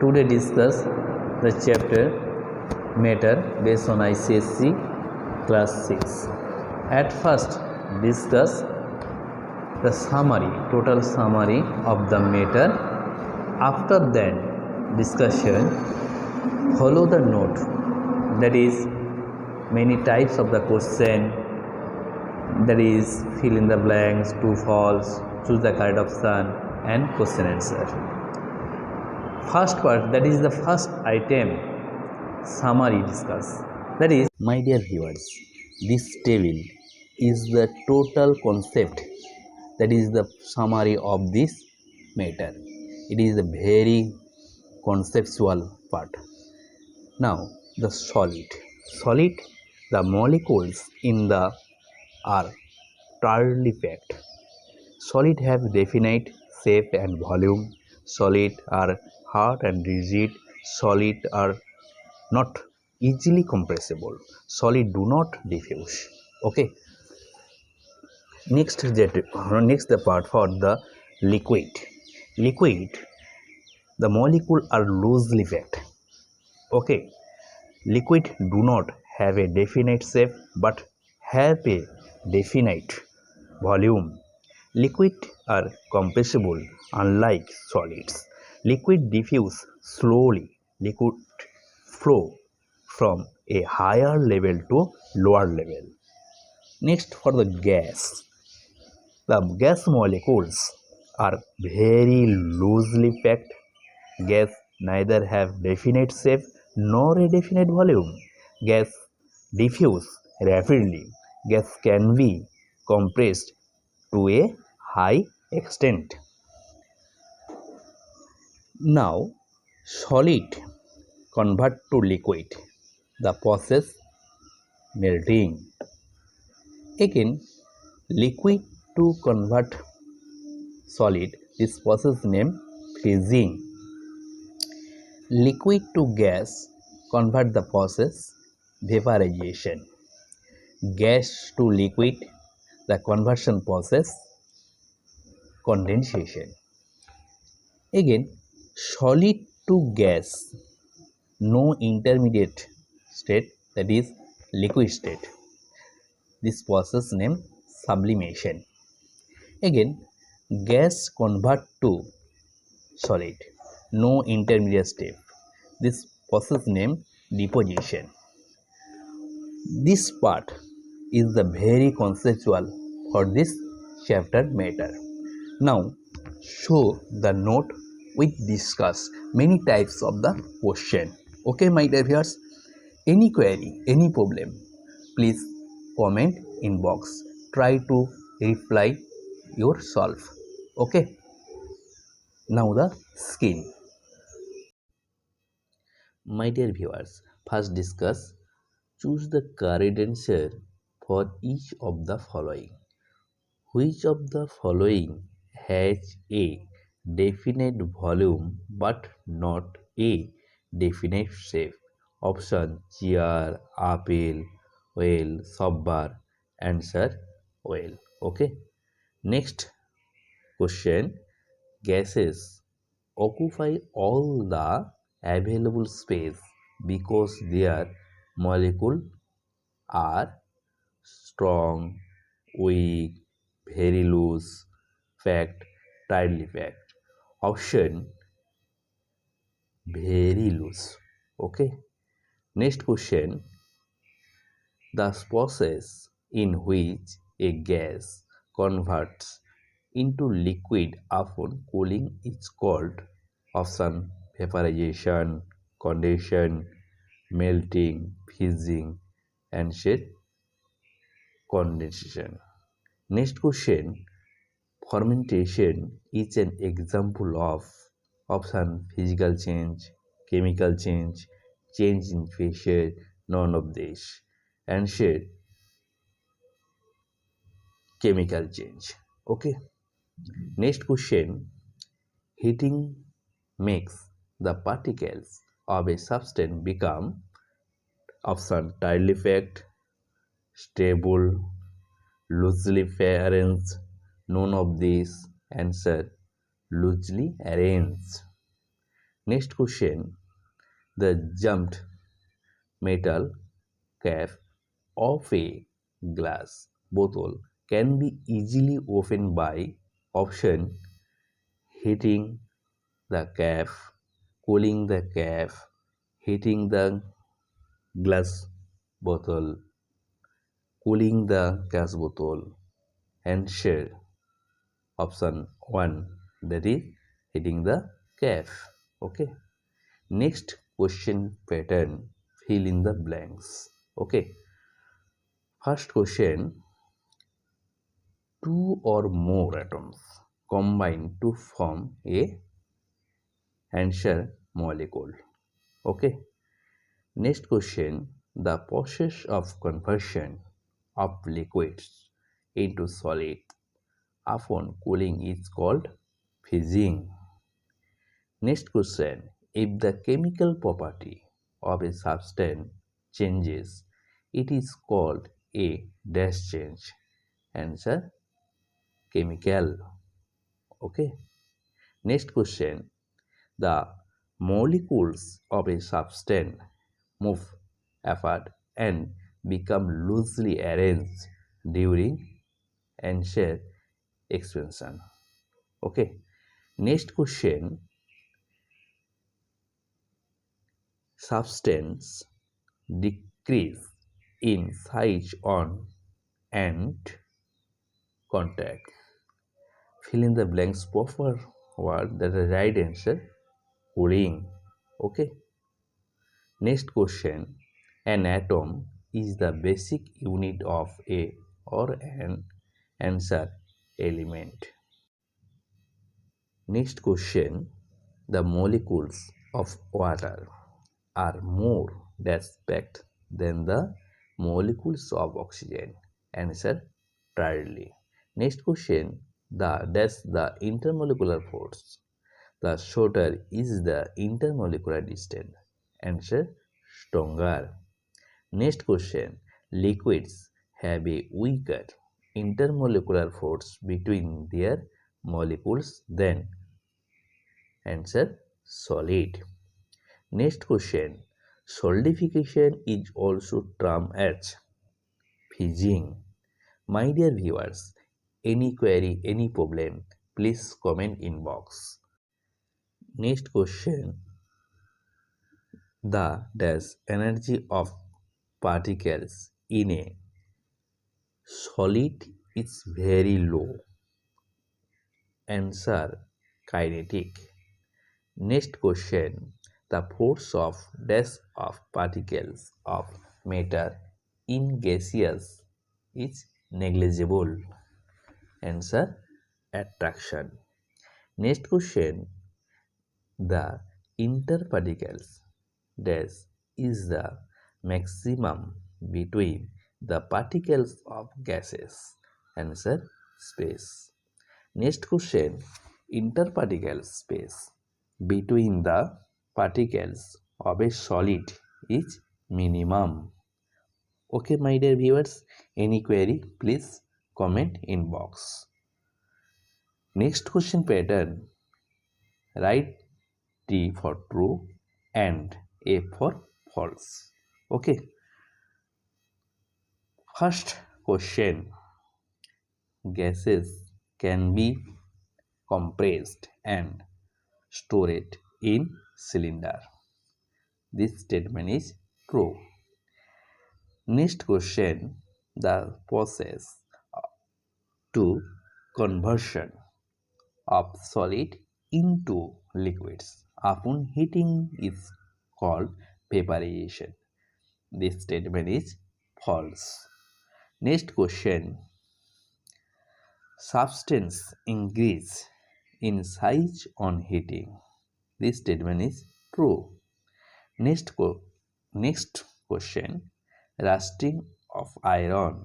Today discuss the chapter matter based on ICSE Class 6. At first discuss the summary, total summary of the matter. After that discussion, follow the note, that is many types of the question, that is fill in the blanks, true, false, choose the correct option and question answer. First part, that is the first item, summary discuss. That is, my dear viewers, this table is the total concept, that is the summary of this matter. It is a very conceptual part. Now the solid, the molecules in the are tightly packed. Solid have definite shape and volume. Solid are hard and rigid. Solid are not easily compressible. Solid do not diffuse. Okay. Next the part for the liquid. Liquid, the molecule are loosely packed. Okay. Liquid do not have a definite shape but have a definite volume. Liquid are compressible unlike solids. Liquid diffuse slowly. Liquid flow from a higher level to lower level. Next for the gas. The gas molecules are very loosely packed. Gas neither have definite shape nor a definite volume. Gas diffuse rapidly. Gas can be compressed to a high extent. Now, solid convert to liquid. The process melting. Again, liquid to convert solid. This process name freezing. Liquid to gas convert the process vaporization. Gas to liquid, the conversion process condensation. Again, solid to gas, no intermediate state, that is liquid state. This process name sublimation. Again, gas convert to solid, no intermediate step. This process name deposition. This part is the very conceptual for this chapter matter. Now show the note we discuss many types of the question. Okay, my dear viewers, any query, any problem, please comment in box. Try to reply yourself. Okay. Now the skin. My dear viewers, first discuss, choose the correct answer for each of the following. Which of the following has a definite volume but not a definite shape? Option: chair, apple, whale, subbar. Answer: whale. Okay. Next question: gases occupy all the available space because their molecules are strong, weak, very loose, packed, tightly packed. Option: very loose. Okay. Next question: the process in which a gas converts into liquid upon cooling is called. Option: vaporization, condensation, melting, fizzing. Answer: condensation. Next question: fermentation is an example of. Option: physical change, chemical change, change in pressure, none of this. Answer: chemical change. Okay. Next question: heating makes the particles of a substance become. Option: tightly packed, stable, loosely arranged, none of these. Answer: loosely arranged. Next question, the jumped metal cap of a glass bottle can be easily opened by option heating the cap, cooling the cap, heating the glass bottle, cooling the gas bottle. Answer option 1, that is heating the cap. Okay. Next question pattern, fill in the blanks. Okay. First question, two or more atoms combine to form a answer molecule. Okay. Next question, the process of conversion of liquids into solid upon cooling is called fizzing. Next question, if the chemical property of a substance changes, it is called a dash change. Answer chemical. Okay. Next question, the molecules of a substance move apart and become loosely arranged during answer expansion. Okay. Next question, substance decrease in size on and contact. Fill in the blanks proper word, that is right answer cooling. Okay. Next question, an atom is the basic unit of a or an answer element. Next question, the molecules of water are more packed than the molecules of oxygen. Answer rarely. Next question, the intermolecular force. The shorter is the intermolecular distance. Answer stronger. Next question, liquids have a weaker intermolecular force between their molecules than answer solid. Next question, solidification is also termed as fizzing. My dear viewers, any query, any problem, please comment in box. Next question, the energy of particles in a solid is very low. Answer kinetic. Next question, the force of particles of matter in gaseous is negligible. Answer attraction. Next question, the interparticles dash is the maximum between the particles of gases. Answer space. Next question, interparticle space between the particles of a solid is minimum. Okay, my dear viewers, any query, please comment in box. Next question pattern, write T for true and A for false. Okay. First question, gases can be compressed and stored in cylinder. This statement is true. Next question, the process to conversion of solid into liquids upon heating is called vaporization. This statement is false. Next question, substance increase in size on heating. This statement is true. Next question, rusting of iron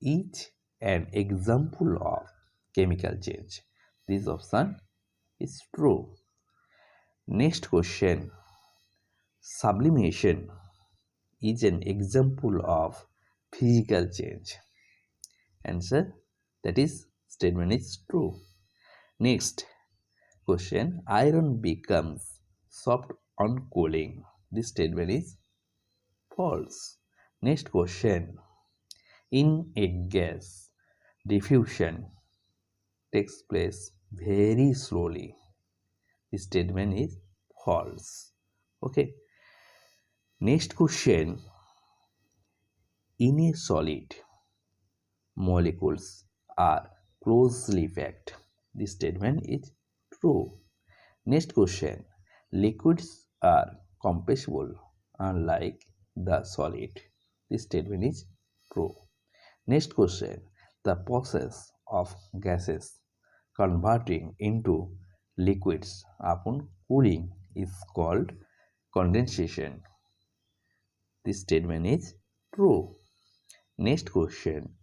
is an example of chemical change. This option is true. Next question, sublimation is an example of physical change. Answer, that is statement is true. Next question, iron becomes soft on cooling. This statement is false. Next question. In a gas, diffusion takes place very slowly. This statement is false. Okay. Next question. In a solid, molecules are closely packed. This statement is true. Next question. Liquids are compressible unlike the solid. This statement is true. Next question. The process of gases converting into liquids upon cooling is called condensation. This statement is true. Next question.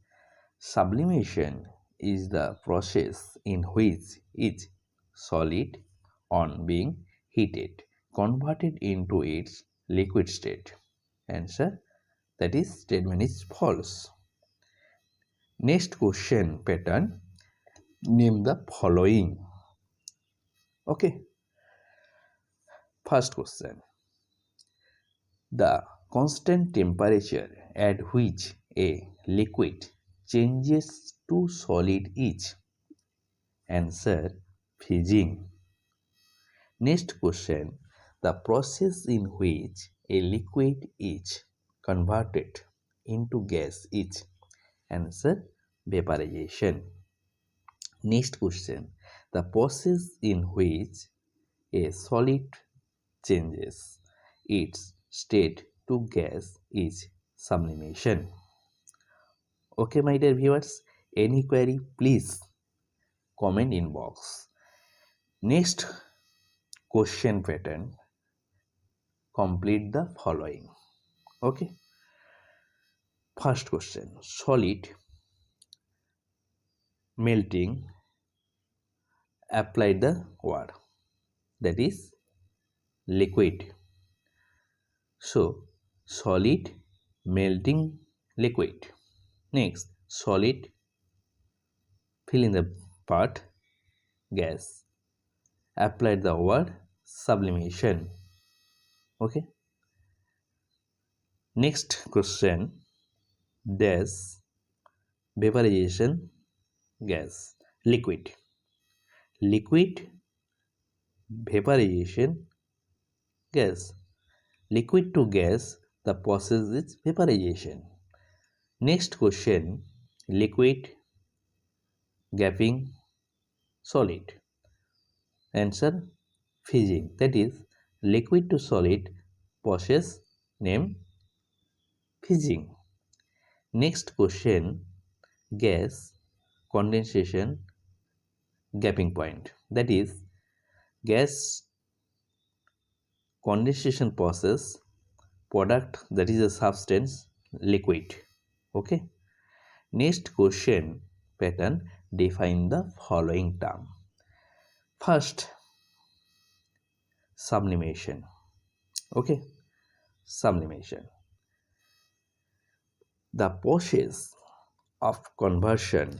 Sublimation is the process in which each solid, on being heated, converted into its liquid state. Answer, that is statement is false. Next question pattern. Name the following. Okay. First question. The constant temperature at which a liquid changes to solid is. Answer, freezing. Next question. The process in which a liquid is converted into gas is. Answer, vaporization. Next question. The process in which a solid changes its state to gas is sublimation. Okay, my dear viewers, any query, please comment in box. Next question pattern. Complete the following. Okay. First question. Solid melting, apply the word, that is liquid. So solid melting liquid. Next, solid, fill in the part, gas, apply the word sublimation. Okay. Next question. Dash, vaporization, gas, liquid. Liquid, vaporization, gas. Liquid to gas, the process is vaporization. Next question. Liquid, gapping, solid. Answer, fizzing. That is liquid to solid process name fizzing. Next question. Gas, condensation, gapping point. That is gas condensation process, product, that is a substance, liquid. Okay. Next question pattern. Define the following term. First, sublimation. Okay. Sublimation, the process of conversion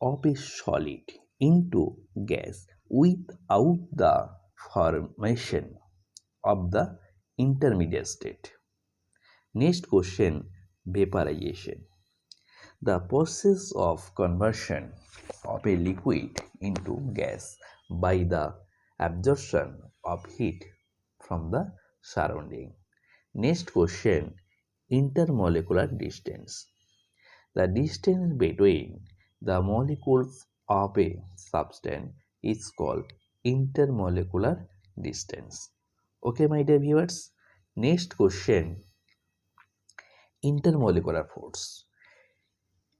of a solid into gas without the formation of the intermediate state. Next question, vaporization, the process of conversion of a liquid into gas by the absorption of heat from the surrounding. Next question, intermolecular distance, the distance between the molecules of a substance is called intermolecular distance. Okay, my dear viewers. Next question, intermolecular force.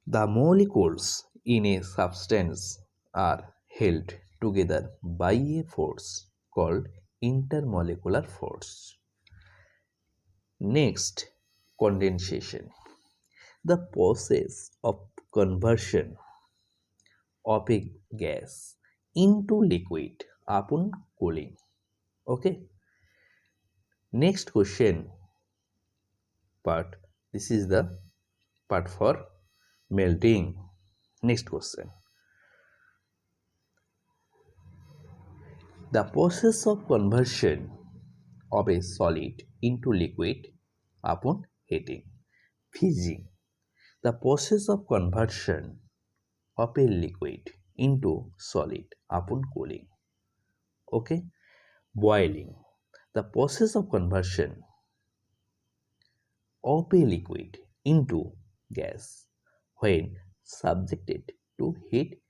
The molecules in a substance are held together by a force called intermolecular force. Next, condensation, the process of conversion of a gas into liquid upon cooling. Okay. Next question part. This is the part for melting. Next question. The process of conversion of a solid into liquid upon heating. Fizzing, the process of conversion of a liquid into solid upon cooling. Okay. Boiling, the process of conversion of a liquid into gas when subjected to heat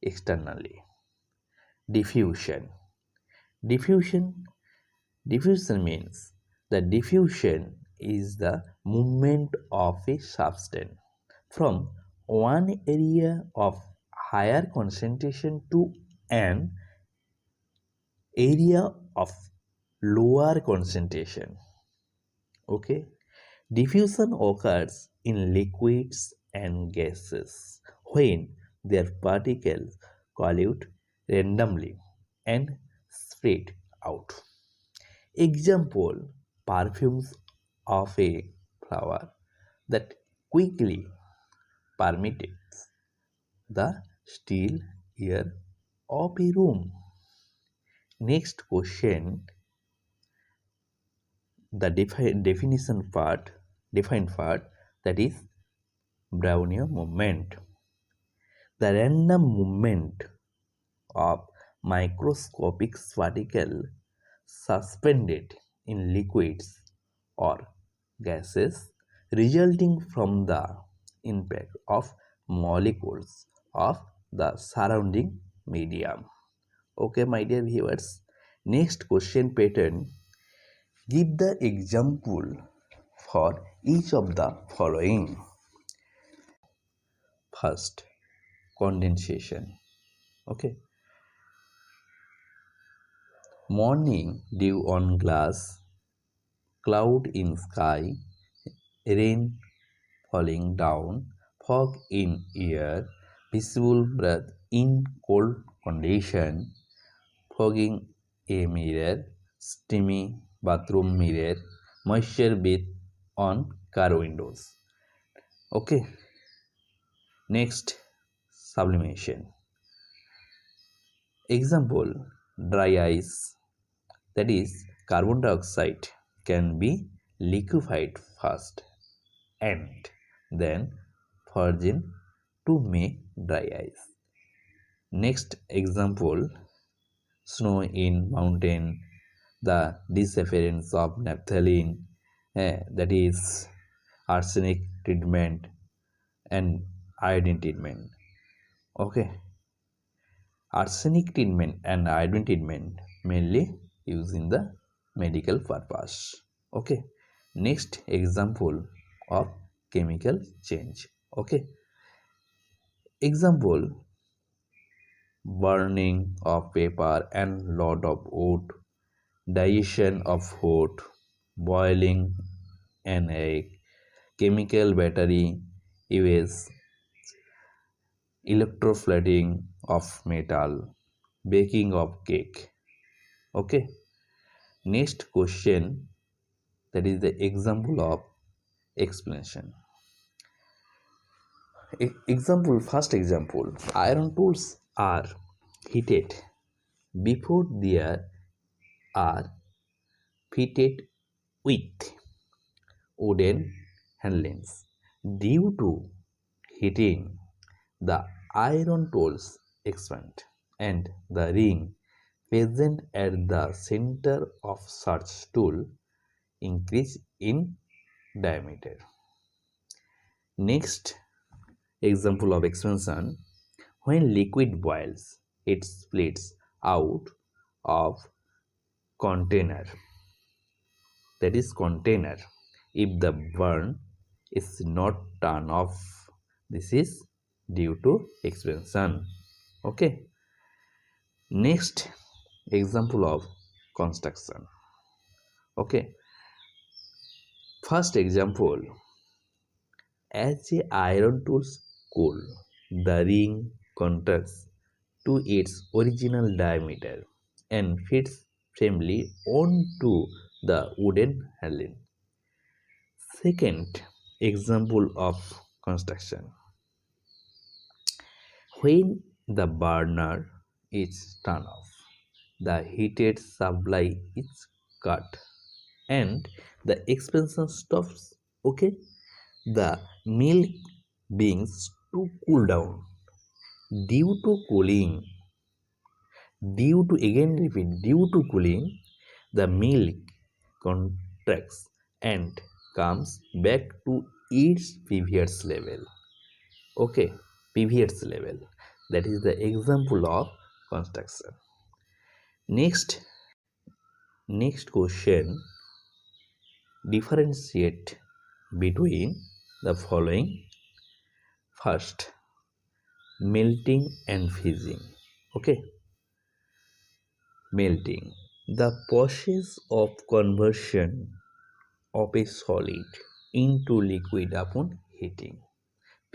externally. Diffusion, diffusion diffusion means the diffusion is the movement of a substance from one area of higher concentration to an area of lower concentration. Okay. Diffusion occurs in liquids and gases when their particles collide randomly and spread out. Example, perfumes of a flower that quickly permeates the still air of a room. Next question, the defined part, that is Brownian movement. The random movement of microscopic particles suspended in liquids or gases resulting from the impact of molecules of the surrounding medium. Okay, my dear viewers. Next question pattern. Give the example for each of the following. First, condensation. Okay. Morning dew on glass, cloud in sky, rain falling down, fog in air, visible breath in cold condition, fogging a mirror, steamy bathroom mirror, moisture bath on car windows. Okay. Next, sublimation. Example, dry ice, that is carbon dioxide, can be liquefied first and then frozen to make dry ice. Next example, snow in mountain, the disappearance of naphthalene, that is arsenic treatment and iodine treatment. Okay. Arsenic treatment and iodine treatment mainly used in the medical purpose. Okay. Next example of chemical change. Okay. Example, burning of paper and load of wood, digestion of food, boiling an egg, chemical battery usage, electroplating of metal, baking of cake. Okay. Next question, that is the example of explanation. First example, iron tools are heated before they are fitted with wooden handles. Due to heating, the iron tools expand and the ring present at the center of such tool increase in diameter. Next example of expansion, when liquid boils, it splits out of container, that is container, if the burn is not turned off. This is due to expansion. Okay. Next example of construction. Okay. First example, as the iron tools cool, the ring contracts to its original diameter and fits firmly onto the wooden handle. Second example of construction, when the burner is turned off, the heated supply is cut and the expansion stops. Okay, the milk begins to cool down. Due to cooling, due to cooling, the milk contracts and comes back to its previous level. Okay, previous level. That is the example of construction. Next question, differentiate between the following. First, melting and freezing. Okay, melting, the process of conversion of a solid into liquid upon heating.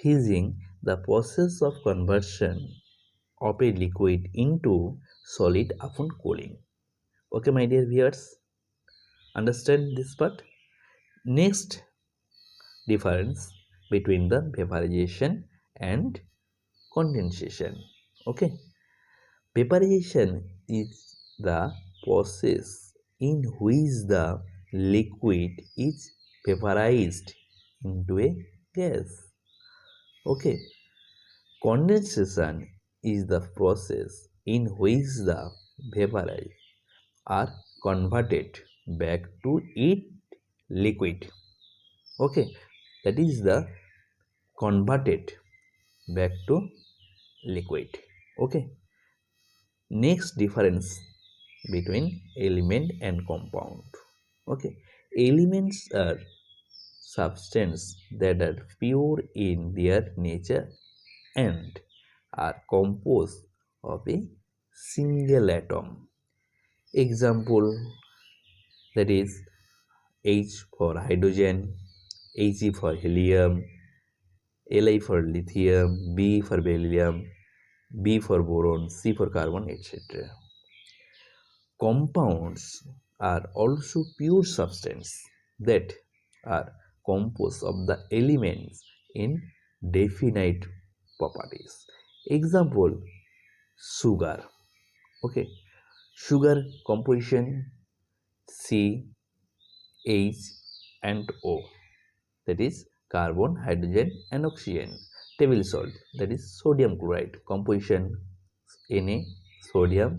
Freezing, the process of conversion of a liquid into solid upon cooling. Okay, my dear viewers, understand this part? Next, difference between the vaporization and condensation. Okay, vaporization is the process in which the liquid is vaporized into a gas. Okay, condensation is the process in which the vapors are converted back to its liquid. Okay, that is the converted back to liquid. Okay, next difference between element and compound. Okay, elements are substances that are pure in their nature and are composed of a single atom. Example, that is H for hydrogen, He for helium, Li for lithium, B for beryllium, B for boron, C for carbon, etc. Compounds are also pure substances that are composed of the elements in definite properties. Example, sugar. Okay, sugar composition C, H and O, that is carbon, hydrogen and oxygen. Table salt, that is sodium chloride, composition Na, sodium,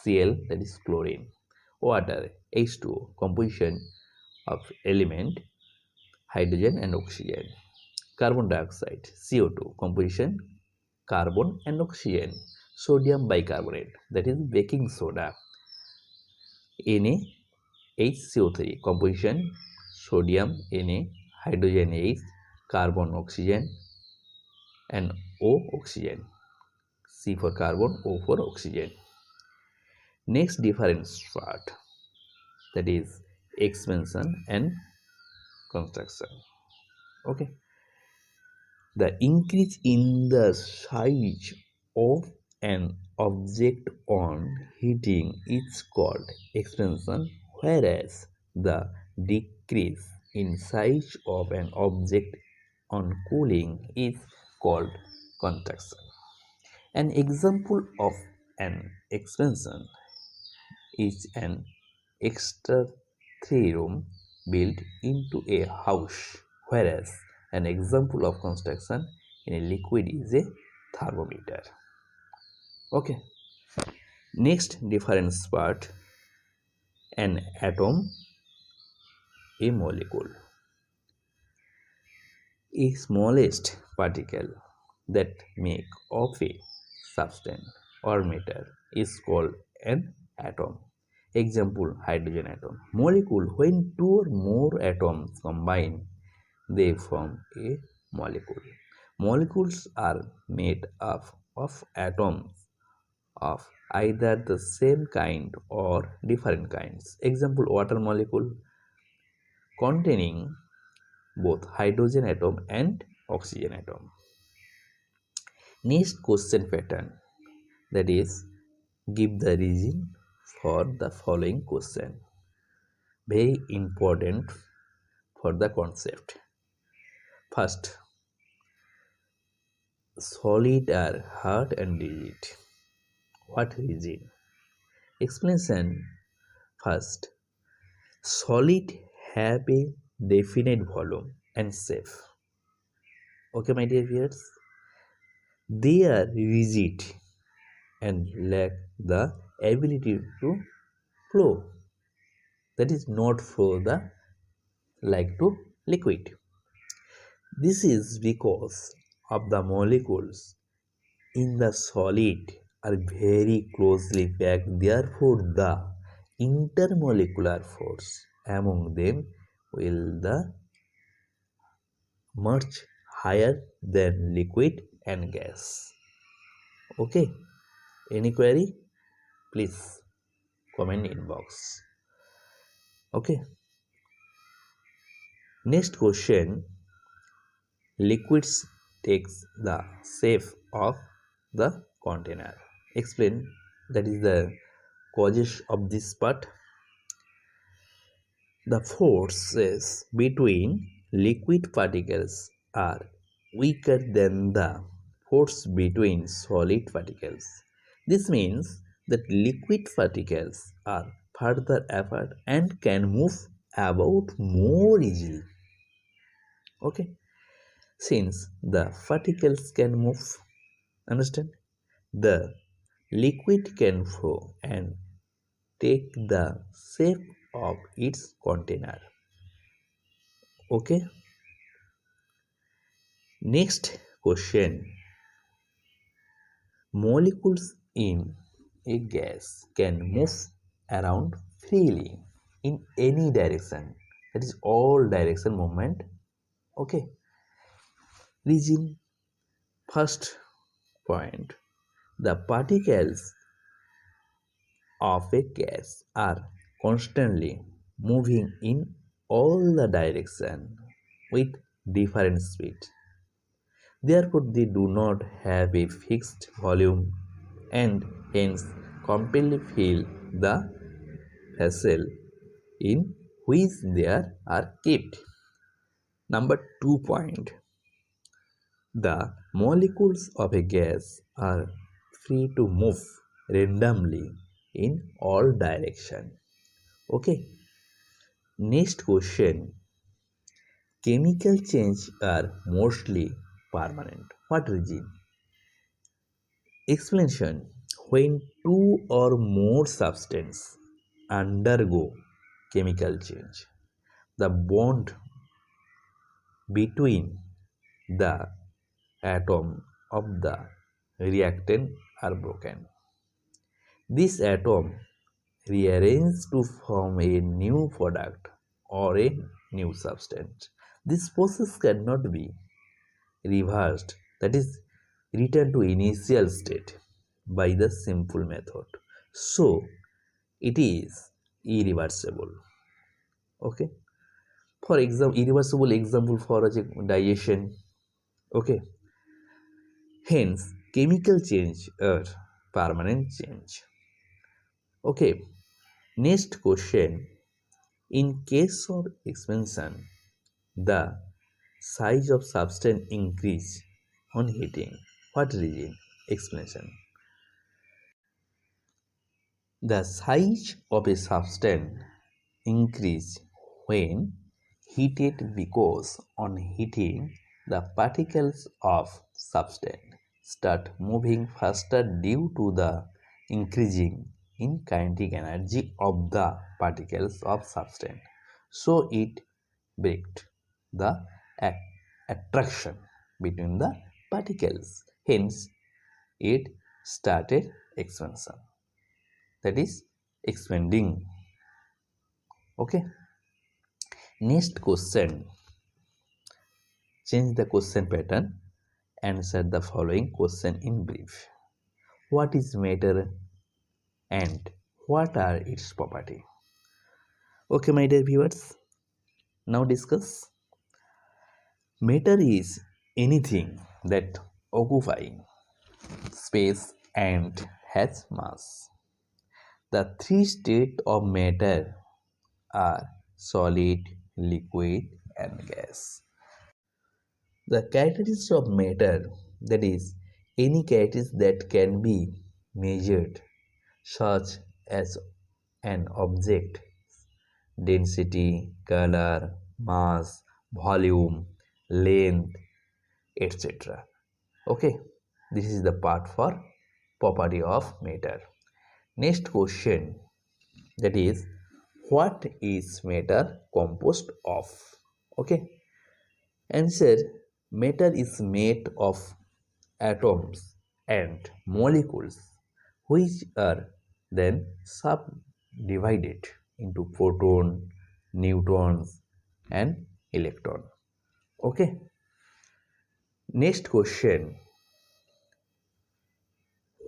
Cl, that is chlorine. Water, H2O, composition of element hydrogen and oxygen. Carbon dioxide, CO2, composition carbon and oxygen. Sodium bicarbonate, that is baking soda, NaHCO3, composition sodium, Na, hydrogen H, carbon oxygen and O oxygen. C for carbon, O for oxygen. Next difference part, that is expansion and construction. Okay, the increase in the size of an object on heating is called expansion, whereas the decrease in size of an object on cooling is called contraction. An example of an expansion is an extra three-room built into a house, whereas an example of construction in a liquid is a thermometer. Okay, next difference part, an atom, a molecule. A smallest particle that make of a substance or matter is called an atom. Example, hydrogen atom. Molecule, when two or more atoms combine, they form a molecule. Molecules are made up of atoms of either the same kind or different kinds. Example, water molecule containing both hydrogen atom and oxygen atom. Next question pattern, that is give the reason for the following question. Very important for the concept. First, solid are hard and rigid. What rigid? Explanation. First, Solid have a definite volume and shape. Okay, my dear viewers, they are rigid and lack the ability to flow. That is not flow the like to liquid. This is because of the molecules in the solid are very closely packed. Therefore, the intermolecular force among them will the much higher than liquid and gas. Okay, any query? Please comment in box. Okay, next question. Liquids takes the shape of the container. Explain, that is the causes of this part. The forces between liquid particles are weaker than the force between solid particles. This means that liquid particles are further apart and can move about more easily. Okay, since the particles can move, understand, the liquid can flow and take the shape of its container. Okay, next question. Molecules in a gas can move around freely in any direction, that is all direction movement. Okay, reason, first point, the particles of a gas are constantly moving in all the direction with different speed. Therefore, they do not have a fixed volume and hence completely fill the vessel in which they are kept. Number 2 point. The molecules of a gas are free to move randomly in all directions. Okay. Next question. Chemical change are mostly permanent. What reason? Explanation. When two or more substances undergo chemical change, the bond between the atom of the reactant are broken. This atom rearranges to form a new product or a new substance. This process cannot be reversed, that is, returned to initial state by the simple method. So, it is irreversible. Okay. For example, irreversible example for a digestion. Okay. Hence, chemical change or permanent change. Okay. Next question. In case of expansion, the size of substance increase on heating. What reason? Explanation. The size of a substance increase when heated because on heating the particles of substance start moving faster due to the increasing in kinetic energy of the particles of substance. So it breaks the attraction between the particles. Hence, it started expansion. That is expanding. Okay. Next question. Change the question pattern. Answer the following question in brief. What is matter and what are its property? Okay, my dear viewers. Now discuss. Matter is anything that occupies space and has mass. The three states of matter are solid, liquid, and gas. The characteristics of matter, that is, any characteristics that can be measured, such as an object density, color, mass, volume, length, etc. Okay, this is the part for property of matter. Next question, that is, what is matter composed of? Okay, answer, matter is made of atoms and molecules which are then subdivided into proton, neutrons and electron. Okay, next question,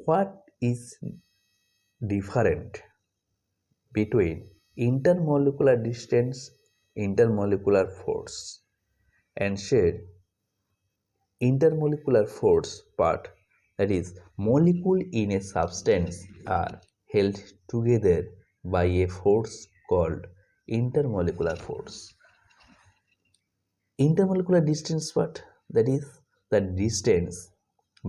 what is different between intermolecular distance, intermolecular force? Answer, intermolecular force part, that is, molecule in a substance are held together by a force called intermolecular force. Intermolecular distance part, that is, the distance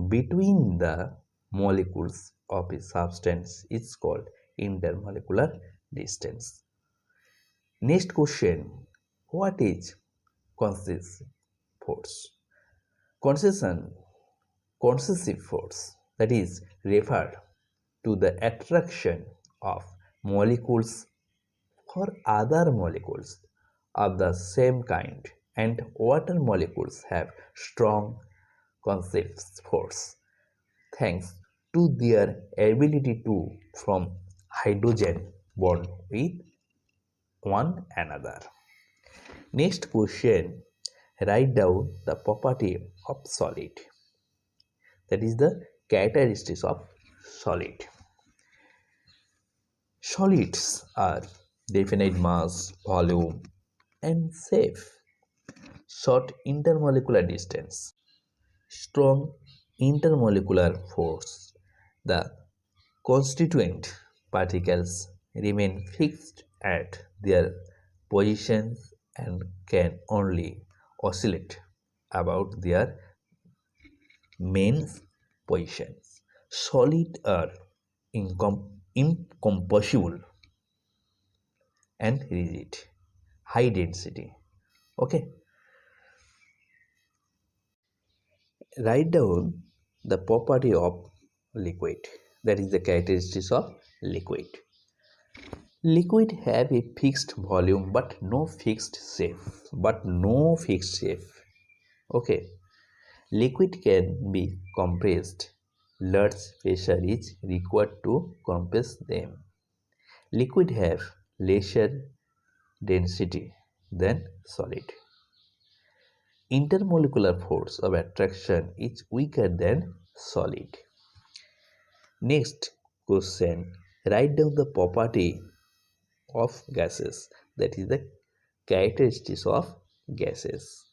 between the molecules of a substance is called intermolecular distance. Next question, what is coercive force? Coercive force, that is, referred to the attraction of molecules for other molecules of the same kind, and water molecules have strong coercive force thanks to their ability to form hydrogen bond with one another. Next question, write down the property of solid, that is, the characteristics of solid. Solids are definite mass, volume and shape, short intermolecular distance, strong intermolecular force. The constituent particles remain fixed at their positions and can only oscillate about their main positions. Solid are incompressible and rigid, high density. Okay, write down the property of liquid, that is, the characteristics of liquid. Liquid have a fixed volume but no fixed shape. Okay, liquid can be compressed. Large pressure is required to compress them. Liquid have lesser density than solid. Intermolecular force of attraction is weaker than solid. Next question, write down the property of gases, that is, the characteristics of gases.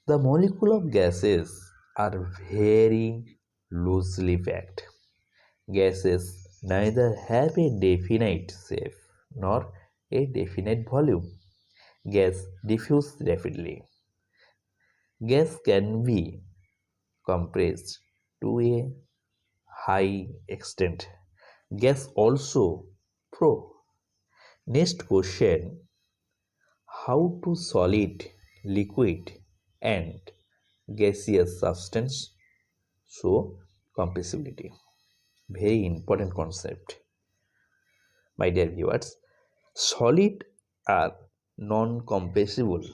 The molecule of gases are very loosely packed. Gases neither have a definite shape nor a definite volume. Gas diffuse rapidly. Gas can be compressed to a high extent. Gas also flow. Next question, how do solid, liquid and gaseous substance show compressibility? Very important concept. My dear viewers, solid are non-compressible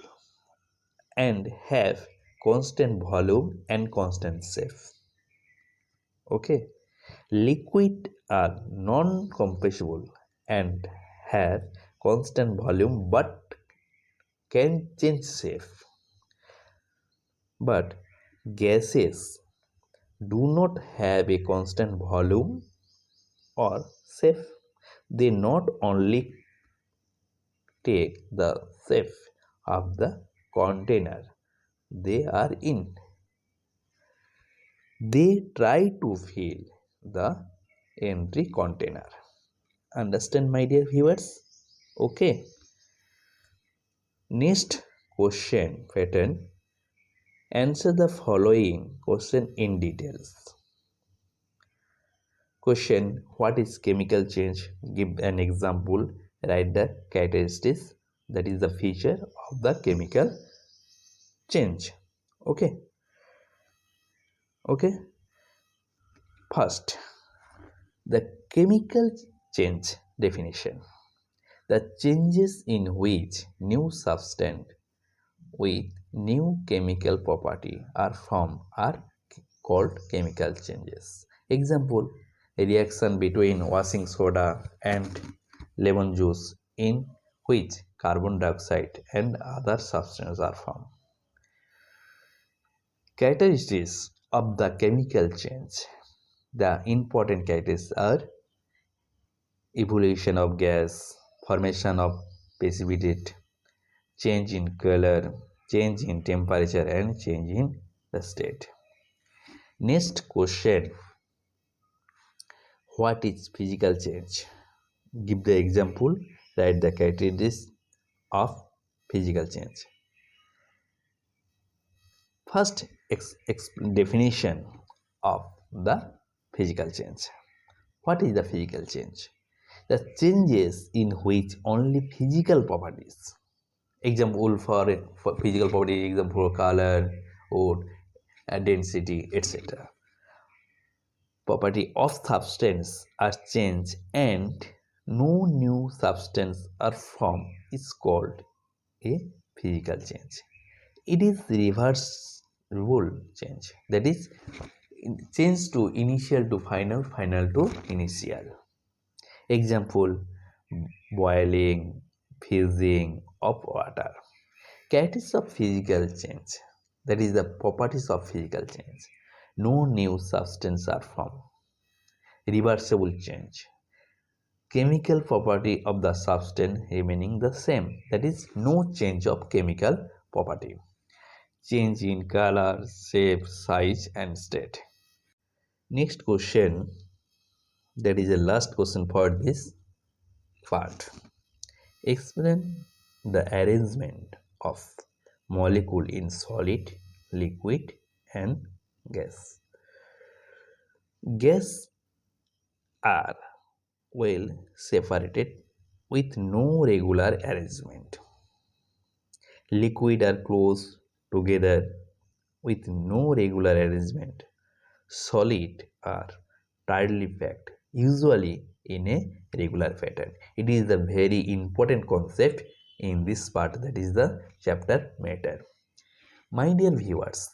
and have constant volume and constant shape. Okay, liquid are non-compressible and have constant volume but can change shape. But gases do not have a constant volume or shape. They not only take the shape of the container they are in, they try to fill the empty container. Understand, my dear viewers? Okay. Next question pattern. Answer the following question in details. Question, what is chemical change? Give an example. write the characteristics, that is the feature of the chemical change. Okay. First, the chemical change definition. The changes in which new substance with new chemical property are formed are called chemical changes. Example, a reaction between washing soda and lemon juice in which carbon dioxide and other substances are formed. Characteristics of the chemical change. The important characteristics are evolution of gas, formation of precipitate, change in color, change in temperature, and change in the state. Next question, what is physical change? Give the example, write the characteristics of physical change. First, definition of the physical change. What is the physical change? The changes in which only physical properties, example for physical property, example for color, or density, etc. Property of substance are changed and no new substance or form is called a physical change. It is reversible change, that is change to initial to final, final to initial. Example, boiling, freezing of water. Characteristics of physical change, that is the properties of physical change. No new substance are formed. Reversible change. Chemical property of the substance remaining the same, that is no change of chemical property. Change in color, shape, size and state. Next question, that is the last question for this part. Explain the arrangement of molecule in solid, liquid and gas. Gas are well separated with no regular arrangement. Liquid are close together with no regular arrangement. Solid are tightly packed, usually in a regular pattern. It is a very important concept in this part, that is the chapter matter. My dear viewers,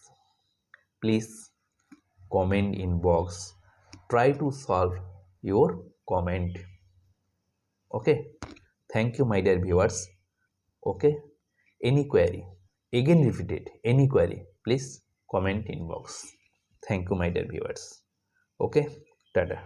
please comment in box. Try to solve your comment. Okay. Thank you, my dear viewers. Okay. Any query? Again repeated. Any query? Please comment in box. Thank you, my dear viewers. Okay. Tada.